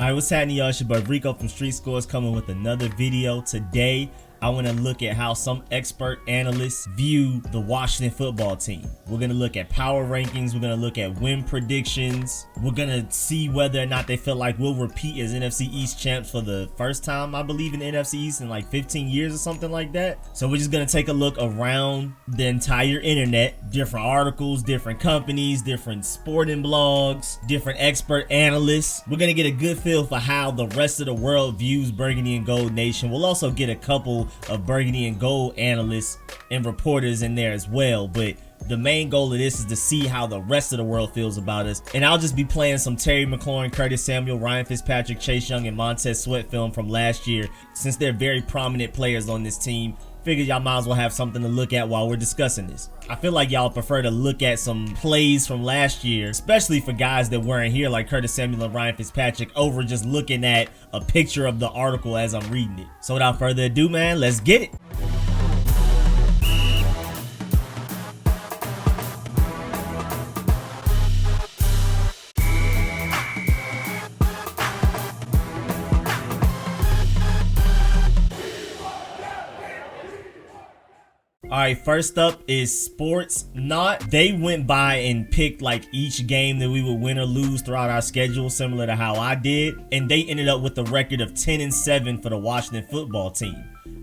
Alright, what's happening, y'all? It's your boy Rico from Street Scores coming with another video. Today, I want to look at how some expert analysts view the Washington football team. We're going to look at power rankings. We're going to look at win predictions. We're going to see whether or not they feel like we'll repeat as NFC East champs for the first time, I believe, in the NFC East in like 15 years or something like that. So we're just going to take a look around the entire internet, different articles, different companies, different sporting blogs, different expert analysts. We're going to get a good feel for how the rest of the world views Burgundy and Gold Nation. We'll also get a couple of Burgundy and Gold analysts and reporters in there as well, but the main goal of this is to see how the rest of the world feels about us. And I'll just be playing some Terry McLaurin, Curtis Samuel, Ryan Fitzpatrick, Chase Young, and Montez Sweat film from last year. Since they're very prominent players on this team, figured y'all might as well have something to look at while we're discussing this. I feel like y'all prefer to look at some plays from last year, especially for guys that weren't here like Curtis Samuel and Ryan Fitzpatrick, over just looking at a picture of the article as I'm reading it. So without further ado, man, let's get it. Alright, first up is Sportsnaut. They went by and picked like each game that we would win or lose throughout our schedule, similar to how I did. And they ended up with a record of 10-7 for the Washington football team.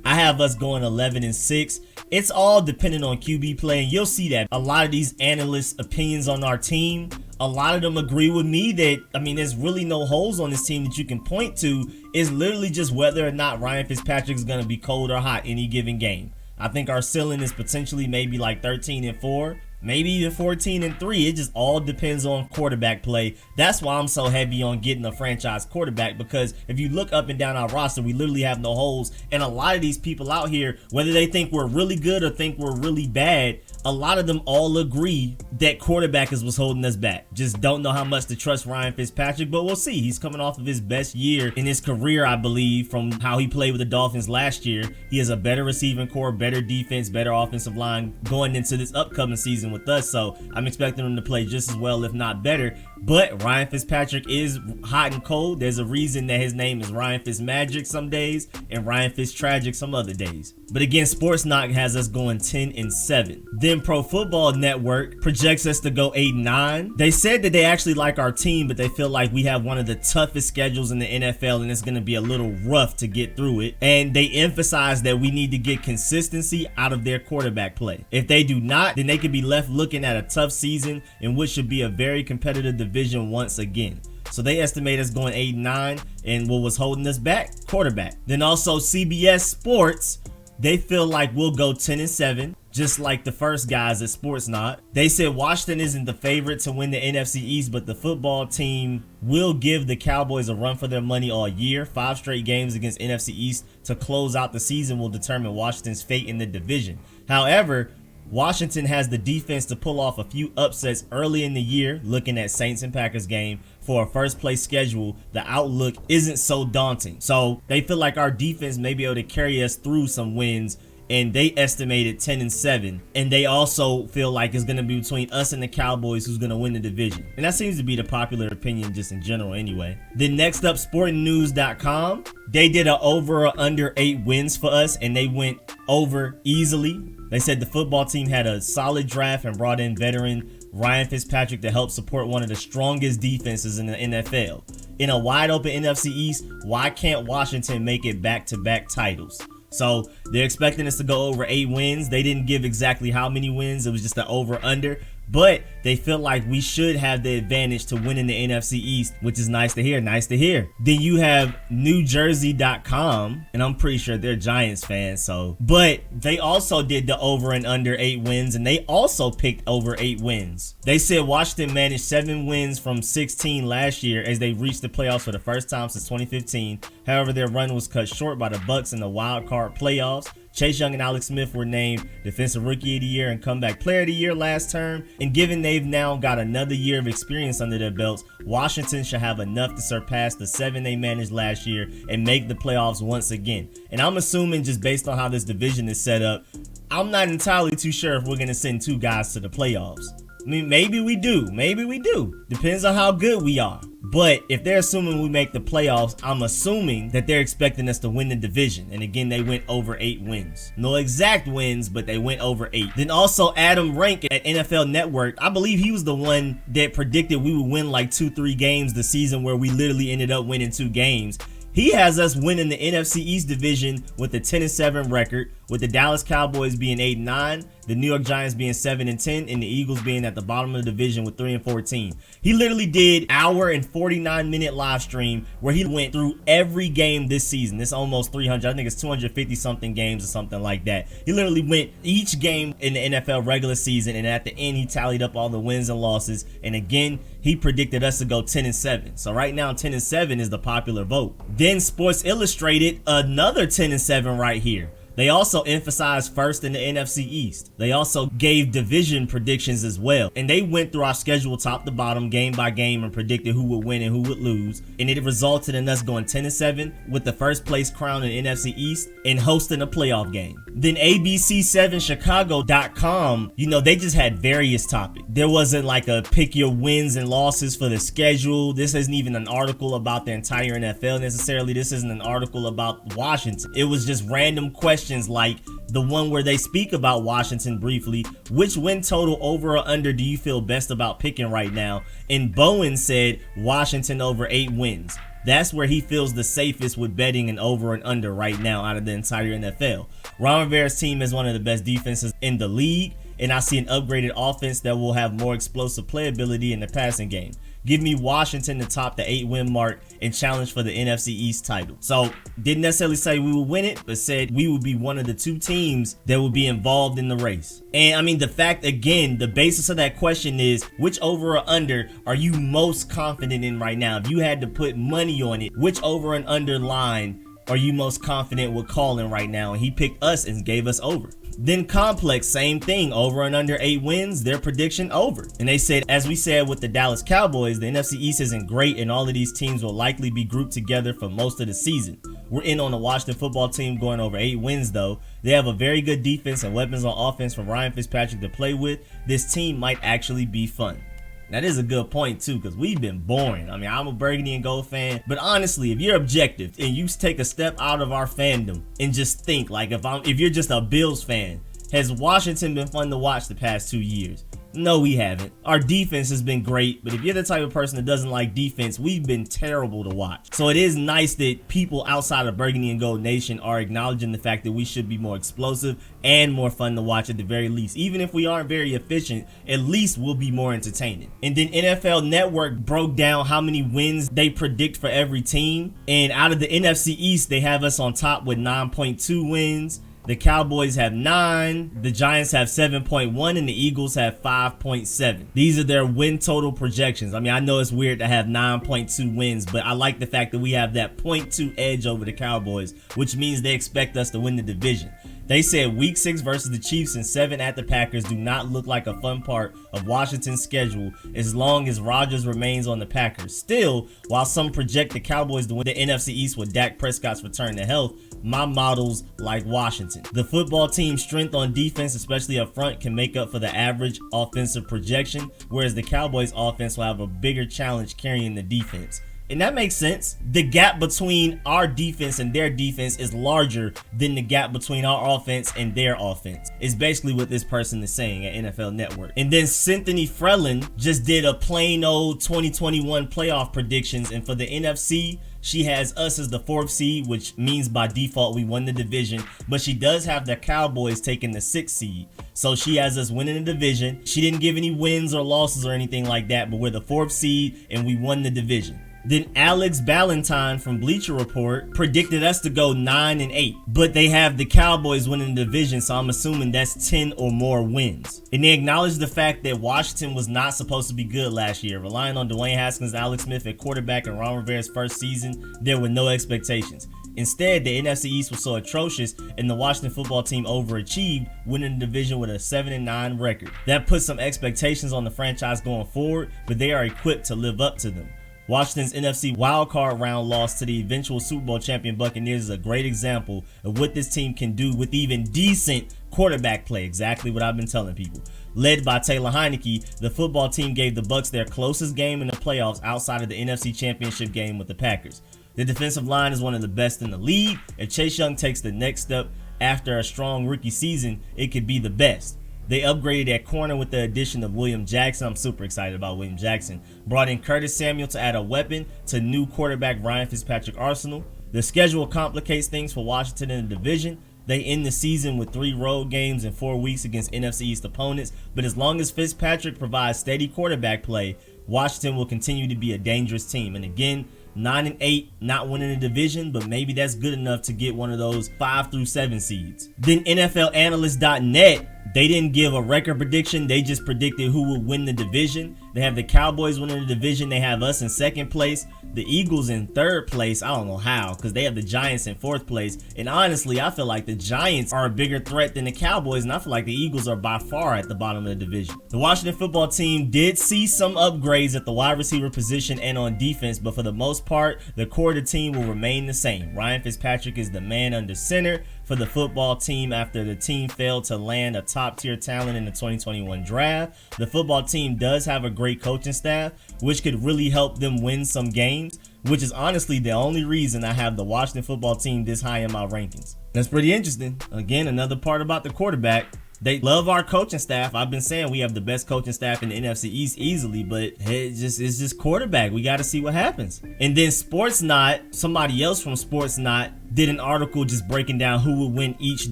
I have us going 11-6. It's all dependent on QB play, and you'll see that a lot of these analysts' opinions on our team, a lot of them agree with me that, there's really no holes on this team that you can point to. It's literally just whether or not Ryan Fitzpatrick is going to be cold or hot any given game. I think our ceiling is potentially maybe like 13-4, maybe even 14-3. It just all depends on quarterback play. That's why I'm so heavy on getting a franchise quarterback, because if you look up and down our roster, we literally have no holes. And a lot of these people out here, whether they think we're really good or think we're really bad, a lot of them all agree that quarterback is what's holding us back. Just don't know how much to trust Ryan Fitzpatrick, but we'll see. He's coming off of his best year in his career, I believe, from how he played with the Dolphins last year. He has a better receiving core, better defense, better offensive line going into this upcoming season with us, so I'm expecting him to play just as well, if not better. But Ryan Fitzpatrick is hot and cold. There's a reason that his name is Ryan Fitzmagic some days and Ryan Fitztragic some other days. But again, Sportsnaut has us going 10-7. Then ProFootball Network projects us to go 8-9. They said that they actually like our team, but they feel like we have one of the toughest schedules in the NFL, and it's going to be a little rough to get through it. And they emphasize that we need to get consistency out of their quarterback play. If they do not, then they could be left looking at a tough season in which should be a very competitive division once again. So they estimate us going 8-9, and what was holding us back? Quarterback. Then also CBS Sports, they feel like we'll go 10-7, just like the first guys at Sportsnaut. They said Washington isn't the favorite to win the NFC East, but the football team will give the Cowboys a run for their money all year. 5 straight games against NFC East to close out the season will determine Washington's fate in the division. However, Washington has the defense to pull off a few upsets early in the year. Looking at Saints and Packers game for a first place schedule, the outlook isn't so daunting. So they feel like our defense may be able to carry us through some wins, and they estimated 10-7. And they also feel like it's going to be between us and the Cowboys who's going to win the division. And that seems to be the popular opinion just in general anyway. Then next up, sportingnews.com. They did an over or under 8 wins for us, and they went over easily. They said the football team had a solid draft and brought in veteran Ryan Fitzpatrick to help support one of the strongest defenses in the NFL. In a wide open NFC East, why can't Washington make it back-to-back titles? So they're expecting us to go over 8 wins. They didn't give exactly how many wins. It was just an over-under. But they feel like we should have the advantage to winning the NFC East, which is nice to hear. Nice to hear. Then you have NewJersey.com, and I'm pretty sure they're Giants fans. But they also did the over and under 8 wins, and they also picked over 8 wins. They said Washington managed 7 wins from 16 last year as they reached the playoffs for the first time since 2015. However, their run was cut short by the Bucs in the wild card playoffs. Chase Young and Alex Smith were named Defensive Rookie of the Year and Comeback Player of the Year last term. And given they've now got another year of experience under their belts, Washington should have enough to surpass the 7 they managed last year and make the playoffs once again. And I'm assuming, just based on how this division is set up, I'm not entirely too sure if we're going to send 2 guys to the playoffs. Maybe we do. Maybe we do. Depends on how good we are. But if they're assuming we make the playoffs, I'm assuming that they're expecting us to win the division. And again, they went over 8 wins. No exact wins, but they went over 8. Then also Adam Rank at NFL Network, I believe he was the one that predicted we would win like 2-3 games the season where we literally ended up winning 2 games. He has us winning the NFC East division with a 10-7 record, with the Dallas Cowboys being 8-9, the New York Giants being 7-10, and the Eagles being at the bottom of the division with 3-14. He literally did hour and 49-minute live stream where he went through every game this season. It's almost 300. I think it's 250 something games or something like that. He literally went each game in the NFL regular season, and at the end he tallied up all the wins and losses. And again, he predicted us to go 10-7. So right now 10-7 is the popular vote. Then Sports Illustrated, another 10-7 right here. They also emphasized first in the NFC East. They also gave division predictions as well. And they went through our schedule top to bottom, game by game, and predicted who would win and who would lose. And it resulted in us going 10-7 with the first place crown in NFC East and hosting a playoff game. Then ABC7Chicago.com, they just had various topics. There wasn't like a pick your wins and losses for the schedule. This isn't even an article about the entire NFL necessarily. This isn't an article about Washington. It was just random questions like the one where they speak about Washington briefly. Which win total over or under do you feel best about picking right now? And Bowen said Washington over 8 wins. That's where he feels the safest with betting an over and under right now out of the entire NFL. Ron Rivera's team is one of the best defenses in the league, and I see an upgraded offense that will have more explosive playability in the passing game. Give me Washington to top the 8-win mark and challenge for the NFC East title. So, didn't necessarily say we would win it, but said we would be one of the 2 teams that would be involved in the race. And I mean, the fact, again, the basis of that question is, which over or under are you most confident in right now? If you had to put money on it, which over and under line are you most confident with calling right now? And he picked us and gave us over. Then Complex, same thing, over and under 8 wins, their prediction over. And they said, as we said with the Dallas Cowboys, the NFC East isn't great and all of these teams will likely be grouped together for most of the season. We're in on the Washington football team going over 8 wins though. They have a very good defense and weapons on offense from Ryan Fitzpatrick to play with. This team might actually be fun. That is a good point too, because we've been boring. I mean, I'm a burgundy and gold fan, but honestly, if you're objective and you take a step out of our fandom and just think, like, if you're just a Bills fan, has Washington been fun to watch the past 2 years? No, we haven't. Our defense has been great, but if you're the type of person that doesn't like defense, we've been terrible to watch. So it is nice that people outside of Burgundy and Gold Nation are acknowledging the fact that we should be more explosive and more fun to watch at the very least. Even if we aren't very efficient, at least we'll be more entertaining. And then NFL Network broke down how many wins they predict for every team. And out of the NFC East, they have us on top with 9.2 wins. The Cowboys have 9, the Giants have 7.1, and the Eagles have 5.7. These are their win total projections. I mean, I know it's weird to have 9.2 wins, but I like the fact that we have that 0.2 edge over the Cowboys, which means they expect us to win the division. They said week 6 versus the Chiefs and 7 at the Packers do not look like a fun part of Washington's schedule as long as Rodgers remains on the Packers. Still, while some project the Cowboys to win the NFC East with Dak Prescott's return to health, my models like Washington. The football team's strength on defense, especially up front, can make up for the average offensive projection, whereas the Cowboys offense will have a bigger challenge carrying the defense. And that makes sense. The gap between our defense and their defense is larger than the gap between our offense and their offense. Is basically what this person is saying at NFL Network. And then Cynthia Frelin just did a plain old 2021 playoff predictions. And for the NFC, she has us as the 4th seed, which means by default we won the division. But she does have the Cowboys taking the 6th seed. So she has us winning the division. She didn't give any wins or losses or anything like that, but we're the 4th seed and we won the division. Then Alex Ballantyne from Bleacher Report predicted us to go 9-8, but they have the Cowboys winning the division, so I'm assuming that's 10 or more wins. And they acknowledged the fact that Washington was not supposed to be good last year. Relying on Dwayne Haskins and Alex Smith at quarterback in Ron Rivera's first season, there were no expectations. Instead, the NFC East was so atrocious and the Washington football team overachieved, winning the division with a 7-9 record. That puts some expectations on the franchise going forward, but they are equipped to live up to them. Washington's NFC wildcard round loss to the eventual Super Bowl champion Buccaneers is a great example of what this team can do with even decent quarterback play. Exactly what I've been telling people. Led by Taylor Heineke, the football team gave the Bucs their closest game in the playoffs outside of the NFC Championship game with the Packers. The defensive line is one of the best in the league. If Chase Young takes the next step after a strong rookie season, it could be the best. They upgraded at corner with the addition of William Jackson. I'm super excited about William Jackson. Brought in Curtis Samuel to add a weapon to new quarterback Ryan Fitzpatrick arsenal. The schedule complicates things for Washington in the division. They end the season with 3 road games in 4 weeks against NFC East opponents. But as long as Fitzpatrick provides steady quarterback play, Washington will continue to be a dangerous team. And again, 9-8, not winning the division, but maybe that's good enough to get one of those 5 through 7 seeds. Then NFLAnalysts.net, they didn't give a record prediction. They just predicted who would win the division. They have the Cowboys winning the division. They have us in 2nd place. The Eagles in 3rd place. I don't know how, because they have the Giants in 4th place. And honestly, I feel like the Giants are a bigger threat than the Cowboys, and I feel like the Eagles are by far at the bottom of the division. The Washington football team did see some upgrades at the wide receiver position and on defense, but for the most part, the core of the team will remain the same. Ryan Fitzpatrick is the man under center for the football team after the team failed to land a top-tier talent in the 2021 draft. The football team does have a great coaching staff, which could really help them win some games, which is honestly the only reason I have the Washington football team this high in my rankings. That's pretty interesting. Again, another part about the quarterback. They love our coaching staff. I've been saying we have the best coaching staff in the NFC East easily, but it's just quarterback. We got to see what happens. And then Sportsnaut, somebody else from Sportsnaut, did an article just breaking down who would win each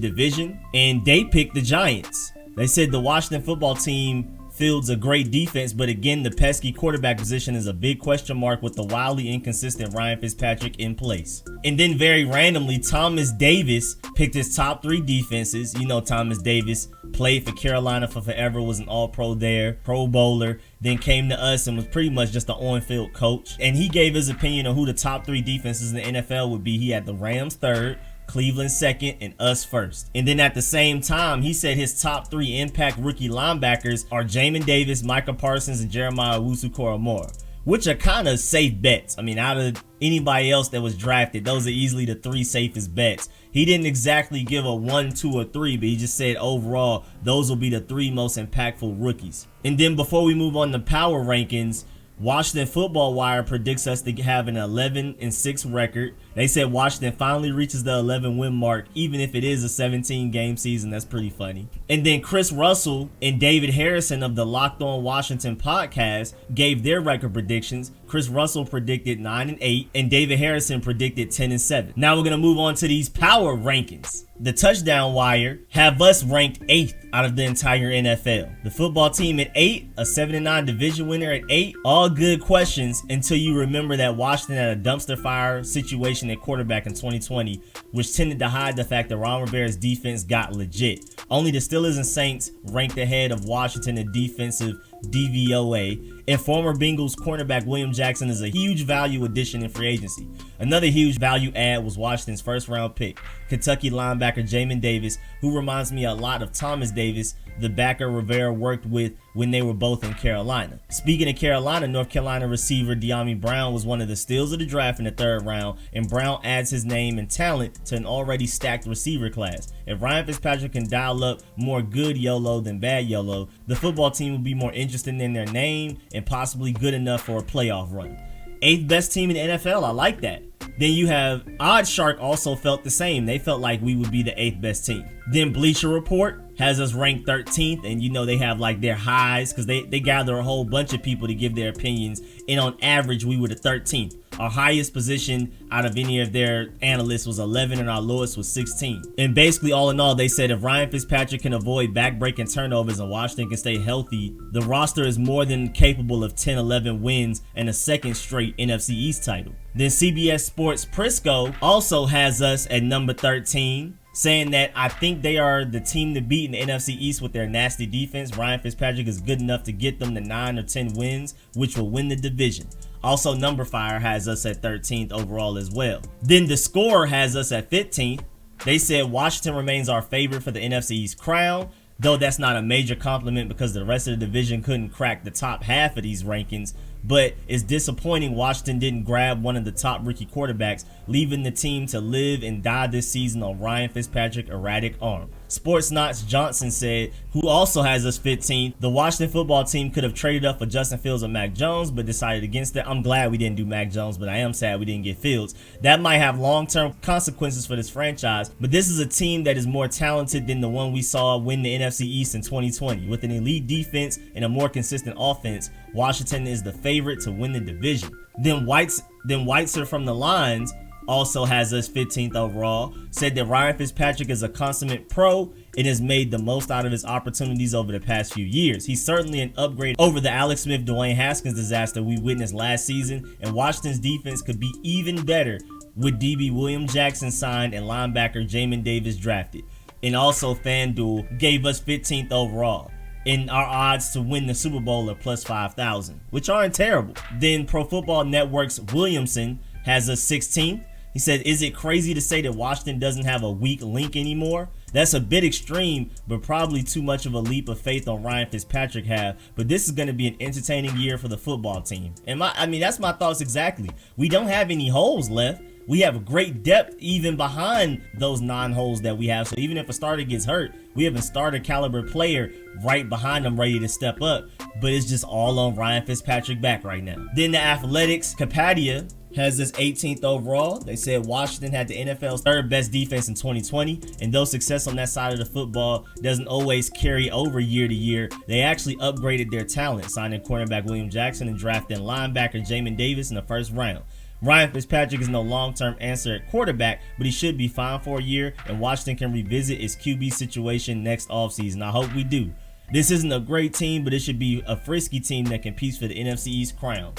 division, and they picked the Giants. They said the Washington football team fields a great defense, but again, the pesky quarterback position is a big question mark with the wildly inconsistent Ryan Fitzpatrick in place. And then very randomly, Thomas Davis picked his top 3 defenses. You know, Thomas Davis played for Carolina for forever, was an all-pro there, Pro Bowler, then came to us and was pretty much just an on-field coach. And he gave his opinion on who the top 3 defenses in the NFL would be. He had the Rams 3rd, Cleveland 2nd, and us 1st. And then at the same time, he said his top 3 impact rookie linebackers are Jamin Davis, Micah Parsons, and Jeremiah Owusu-Koramoah, which are kind of safe bets. I mean, out of anybody else that was drafted, those are easily the 3 safest bets. He didn't exactly give a 1, 2, or 3, but he just said overall, those will be the 3 most impactful rookies. And then before we move on to power rankings, Washington Football Wire predicts us to have an 11-6 record. They said Washington finally reaches the 11-win mark, even if it is a 17-game season. That's pretty funny. And then Chris Russell and David Harrison of the Locked On Washington podcast gave their record predictions. Chris Russell predicted 9-8, and David Harrison predicted 10-7. Now we're going to move on to these power rankings. The Touchdown Wire have us ranked 8th out of the entire NFL. The football team at 8, a 7-9 division winner at 8. All good questions until you remember that Washington had a dumpster fire situation at quarterback in 2020, which tended to hide the fact that Ron Rivera's defense got legit. Only the Steelers and Saints ranked ahead of Washington in defensive DVOA, and former Bengals cornerback William Jackson is a huge value addition in free agency. Another huge value add was Washington's 1st round pick, Kentucky linebacker Jamin Davis, who reminds me a lot of Thomas Davis, the backer Rivera worked with when they were both in Carolina. Speaking of Carolina, North Carolina receiver De'Ami Brown was one of the steals of the draft in the 3rd round, and Brown adds his name and talent to an already stacked receiver class. If Ryan Fitzpatrick can dial up more good YOLO than bad YOLO, the football team will be more interested in their name and possibly good enough for a playoff run. 8th best team in the NFL, I like that. Then you have OddsShark also felt the same. They felt like we would be the 8th best team. Then Bleacher Report has us ranked 13th, and you know they have like their highs because they gather a whole bunch of people to give their opinions, and on average we were the 13th. Our highest position out of any of their analysts was 11, and our lowest was 16. And basically, all in all, they said if Ryan Fitzpatrick can avoid back-breaking turnovers and Washington can stay healthy, the roster is more than capable of 10-11 wins and a 2nd straight NFC East title. Then CBS Sports Prisco also has us at number 13, saying that I think they are the team to beat in the NFC East with their nasty defense. Ryan Fitzpatrick is good enough to get them to 9 or 10 wins, which will win the division. Also, Numberfire has us at 13th overall as well. Then The Score has us at 15th. They said Washington remains our favorite for the NFC East crown, though that's not a major compliment because the rest of the division couldn't crack the top half of these rankings. But it's disappointing Washington didn't grab one of the top rookie quarterbacks, leaving the team to live and die this season on Ryan Fitzpatrick's erratic arm. Sportsnaut Johnson said, who also has us 15th, the Washington football team could have traded up for Justin Fields or Mac Jones, but decided against it. I'm glad we didn't do Mac Jones, but I am sad we didn't get Fields. That might have long-term consequences for this franchise, but this is a team that is more talented than the one we saw win the NFC East in 2020. With an elite defense and a more consistent offense, Washington is the favorite to win the division. Then Weitzer from the Lions also has us 15th overall, said that Ryan Fitzpatrick is a consummate pro and has made the most out of his opportunities over the past few years. He's certainly an upgrade over the Alex Smith, Dwayne Haskins disaster we witnessed last season, and Washington's defense could be even better with DB William Jackson signed and linebacker Jamin Davis drafted. And also FanDuel gave us 15th overall. And our odds to win the Super Bowl are plus 5,000, which aren't terrible. Then Pro Football Network's Williamson has us 16th. He said, is it crazy to say that Washington doesn't have a weak link anymore? That's a bit extreme, but probably too much of a leap of faith on Ryan Fitzpatrick have. But this is going to be an entertaining year for the football team. And that's my thoughts exactly. We don't have any holes left. We have great depth even behind those non-holes that we have. So even if a starter gets hurt, we have a starter caliber player right behind them ready to step up. But it's just all on Ryan Fitzpatrick back right now. Then the Athletics, Capadia has this 18th overall. They said Washington had the NFL's third best defense in 2020, and though success on that side of the football doesn't always carry over year to year, they actually upgraded their talent, signing cornerback William Jackson and drafting linebacker Jamin Davis in the first round. Ryan Fitzpatrick is no long-term answer at quarterback, but he should be fine for a year, and Washington can revisit its QB situation next offseason. I hope we do. This isn't a great team, but it should be a frisky team that competes for the NFC East crown.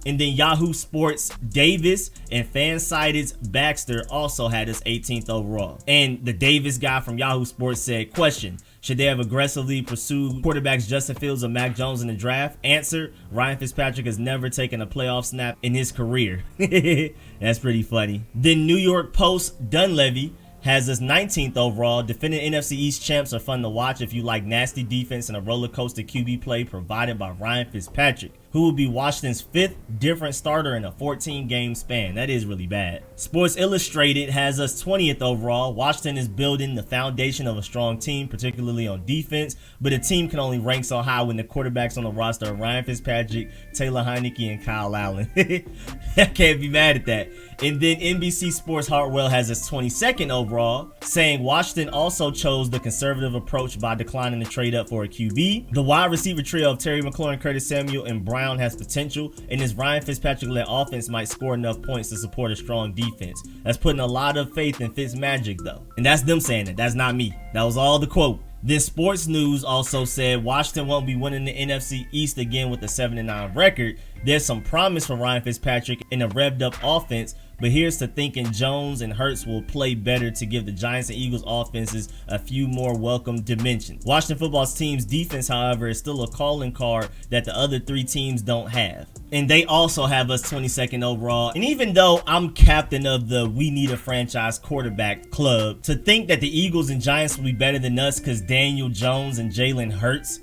And then Yahoo Sports Davis and FanSided's Baxter also had us 18th overall. And the Davis guy from Yahoo Sports said, question, should they have aggressively pursued quarterbacks Justin Fields or Mac Jones in the draft? Answer, Ryan Fitzpatrick has never taken a playoff snap in his career. That's pretty funny. Then New York Post Dunleavy has us 19th overall. Defending NFC East champs are fun to watch if you like nasty defense and a roller coaster QB play provided by Ryan Fitzpatrick, who will be Washington's 5th different starter in a 14-game span. That is really bad. Sports Illustrated has us 20th overall. Washington is building the foundation of a strong team, particularly on defense, but a team can only rank so high when the quarterbacks on the roster are Ryan Fitzpatrick, Taylor Heineke, and Kyle Allen. I can't be mad at that. And then NBC Sports Hartwell has us 22nd overall, saying Washington also chose the conservative approach by declining to trade up for a QB. The wide receiver trio of Terry McLaurin, Curtis Samuel, and Brown has potential, and this Ryan Fitzpatrick-led offense might score enough points to support a strong defense. That's putting a lot of faith in Fitzmagic though. And that's them saying it. That's not me. That was all the quote. Then Sports News also said Washington won't be winning the NFC East again with a 7-9 record. There's some promise for Ryan Fitzpatrick in a revved up offense, but here's to thinking Jones and Hurts will play better to give the Giants and Eagles offenses a few more welcome dimensions. Washington football team's defense, however, is still a calling card that the other three teams don't have. And they also have us 22nd overall. And even though I'm captain of the We Need a Franchise Quarterback club, to think that the Eagles and Giants will be better than us because Daniel Jones and Jalen Hurts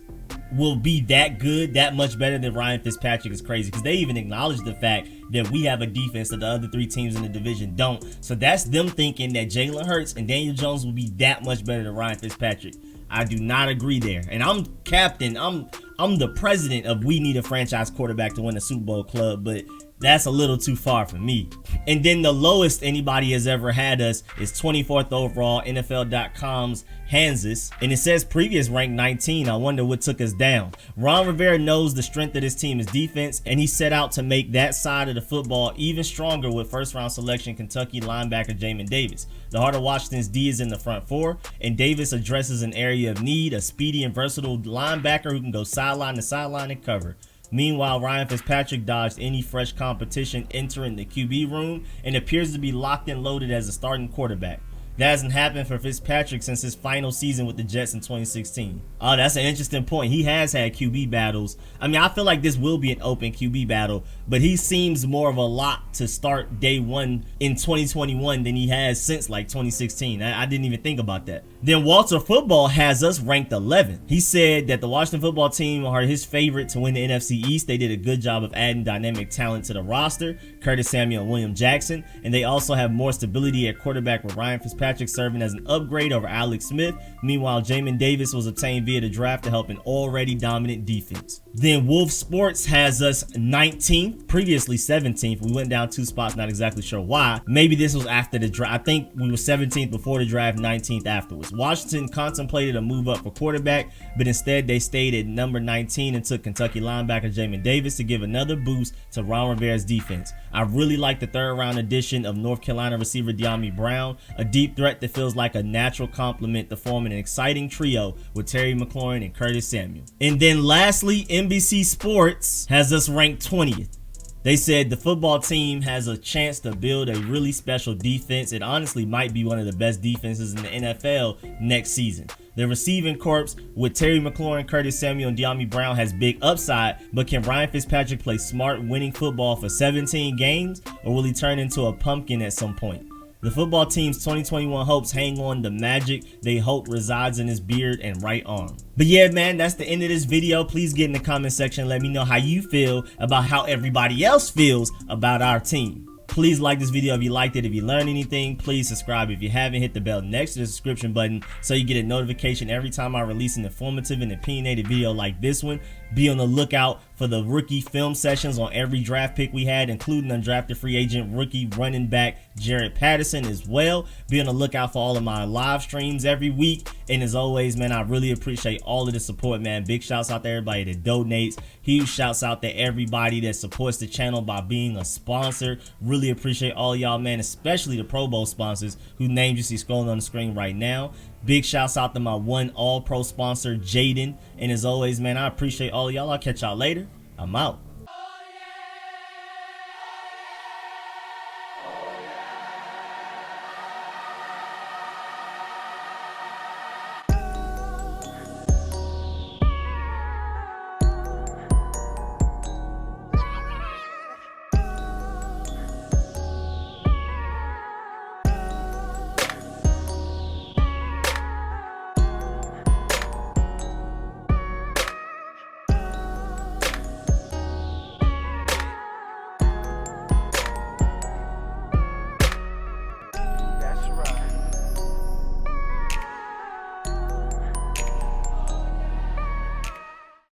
will be that good, that much better than Ryan Fitzpatrick is crazy, because they even acknowledge the fact that we have a defense that the other three teams in the division don't. So that's them thinking that Jalen Hurts and Daniel Jones will be that much better than Ryan Fitzpatrick. I do not agree there. And I'm captain, I'm the president of We Need a Franchise Quarterback to win the Super Bowl club, but that's a little too far for me. And then the lowest anybody has ever had us is 24th overall, NFL.com's Hansis. And it says previous ranked 19. I wonder what took us down. Ron Rivera knows the strength of this team is defense, and he set out to make that side of the football even stronger with first round selection Kentucky linebacker Jamin Davis. The heart of Washington's D is in the front four, and Davis addresses an area of need, a speedy and versatile linebacker who can go sideline to sideline and cover. Meanwhile, Ryan Fitzpatrick dodged any fresh competition entering the QB room and appears to be locked and loaded as a starting quarterback. That hasn't happened for Fitzpatrick since his final season with the Jets in 2016. Oh, that's an interesting point. He has had QB battles. I mean, I feel like this will be an open QB battle, but he seems more of a lock to start day one in 2021 than he has since like 2016. I didn't even think about that. Then Walter Football has us ranked 11th. He said that the Washington football team are his favorite to win the NFC East. They did a good job of adding dynamic talent to the roster, Curtis Samuel and William Jackson, and they also have more stability at quarterback with Ryan Fitzpatrick Fitzpatrick serving as an upgrade over Alex Smith. Meanwhile, Jamin Davis was obtained via the draft to help an already dominant defense. Then Wolf Sports has us 19th, previously 17th. We went down 2 spots, not exactly sure why. Maybe this was after the draft. I think we were 17th before the draft, 19th afterwards. Washington contemplated a move up for quarterback, but instead they stayed at number 19 and took Kentucky linebacker Jamin Davis to give another boost to Ron Rivera's defense. I really like the 3rd round addition of North Carolina receiver De'Ami Brown, a deep threat that feels like a natural complement to form an exciting trio with Terry McLaurin and Curtis Samuel. And then lastly, NBC Sports has us ranked 20th. They said the football team has a chance to build a really special defense. It honestly might be one of the best defenses in the NFL next season. The receiving corps with Terry McLaurin, Curtis Samuel, and De'Ami Brown has big upside, but can Ryan Fitzpatrick play smart, winning football for 17 games, or will he turn into a pumpkin at some point? The football team's 2021 hopes hang on the magic they hope resides in his beard and right arm. But yeah, man, that's the end of this video. Please get in the comment section and let me know how you feel about how everybody else feels about our team. Please like this video if you liked it. If you learned anything, please subscribe if you haven't. Hit the bell next to the subscription button so you get a notification every time I release an informative and opinionated video like this one. Be on the lookout for the rookie film sessions on every draft pick we had, including undrafted free agent rookie running back Jared Patterson as well. Be on the lookout for all of my live streams every week. And as always, man, I really appreciate all of the support, man. Big shouts out to everybody that donates. Huge shouts out to everybody that supports the channel by being a sponsor. Really appreciate all y'all, man, especially the Pro Bowl sponsors whose names you see scrolling on the screen right now. Big shouts out to my one All-Pro sponsor, Jaden. And as always, man, I appreciate all of y'all. I'll catch y'all later. I'm out.